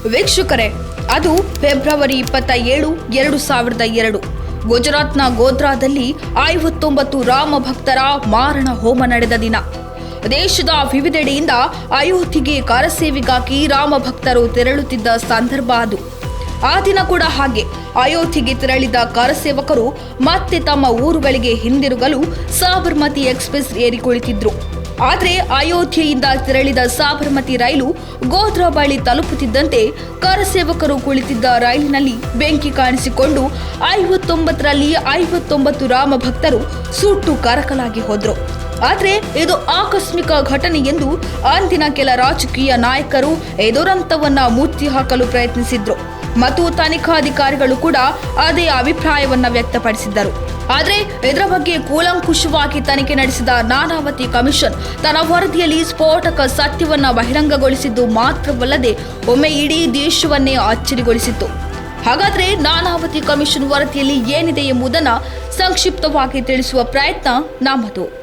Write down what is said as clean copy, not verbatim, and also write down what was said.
ವೀಕ್ಷಕರೇ, ಅದು ಫೆಬ್ರವರಿ 27, 2002 ಗುಜರಾತ್ನ ಗೋಧ್ರಾದಲ್ಲಿ 59 ರಾಮ ಭಕ್ತರ ಮಾರಣ ಹೋಮ ನಡೆದ ದಿನ. ದೇಶದ ವಿವಿಧೆಡೆಯಿಂದ ಅಯೋಧ್ಯೆಗೆ ಕರಸೇವೆಗಾಗಿ ರಾಮ ಭಕ್ತರು ತೆರಳುತ್ತಿದ್ದ ಸಂದರ್ಭ ಅದು. ಆ ದಿನ ಕೂಡ ಹಾಗೆ ಅಯೋಧ್ಯೆಗೆ ತೆರಳಿದ ಕರಸೇವಕರು ಮತ್ತೆ ತಮ್ಮ ಊರುಗಳಿಗೆ ಹಿಂದಿರುಗಲು ಸಾಬರಮತಿ ಎಕ್ಸ್‌ಪ್ರೆಸ್ ಏರಿ ಕುಳಿತಿದ್ರು. ಆದರೆ ಅಯೋಧ್ಯೆಯಿಂದ ತೆರಳಿದ ಸಾಬರಮತಿ ರೈಲು ಗೋಧ್ರಾ ಬಳಿ ತಲುಪುತ್ತಿದ್ದಂತೆ ಕರಸೇವಕರು ಕುಳಿತಿದ್ದ ರೈಲಿನಲ್ಲಿ ಬೆಂಕಿ ಕಾಣಿಸಿಕೊಂಡು 59ರಲ್ಲಿ 59 ರಾಮ ಭಕ್ತರು ಸುಟ್ಟು ಕರಕಲಾಗಿ ಹೋದ್ರು. ಆದರೆ ಇದು ಆಕಸ್ಮಿಕ ಘಟನೆ ಎಂದು ಅಂದಿನ ಕೆಲ ರಾಜಕೀಯ ನಾಯಕರು ಎದುರಂತವನ್ನ ಮುಚ್ಚಿ ಹಾಕಲು ಪ್ರಯತ್ನಿಸಿದ್ರು ಮತ್ತು ತನಿಖಾಧಿಕಾರಿಗಳು ಕೂಡ ಅದೇ ಅಭಿಪ್ರಾಯವನ್ನ ವ್ಯಕ್ತಪಡಿಸಿದ್ದರು. ಆದರೆ ಇದರ ಬಗ್ಗೆ ಕೂಲಂಕುಷವಾಗಿ ತನಿಖೆ ನಡೆಸಿದ ನಾನಾವತಿ ಕಮಿಷನ್ ತನ್ನ ವರದಿಯಲ್ಲಿ ಸ್ಫೋಟಕ ಸತ್ಯವನ್ನ ಬಹಿರಂಗಗೊಳಿಸಿದ್ದು ಮಾತ್ರವಲ್ಲದೆ ಒಮ್ಮೆ ಇಡೀ ದೇಶವನ್ನೇ ಅಚ್ಚರಿಗೊಳಿಸಿತ್ತು. ಹಾಗಾದ್ರೆ ನಾನಾವತಿ ಕಮಿಷನ್ ವರದಿಯಲ್ಲಿ ಏನಿದೆ ಎಂಬುದನ್ನು ಸಂಕ್ಷಿಪ್ತವಾಗಿ ತಿಳಿಸುವ ಪ್ರಯತ್ನ ನಮ್ಮದು.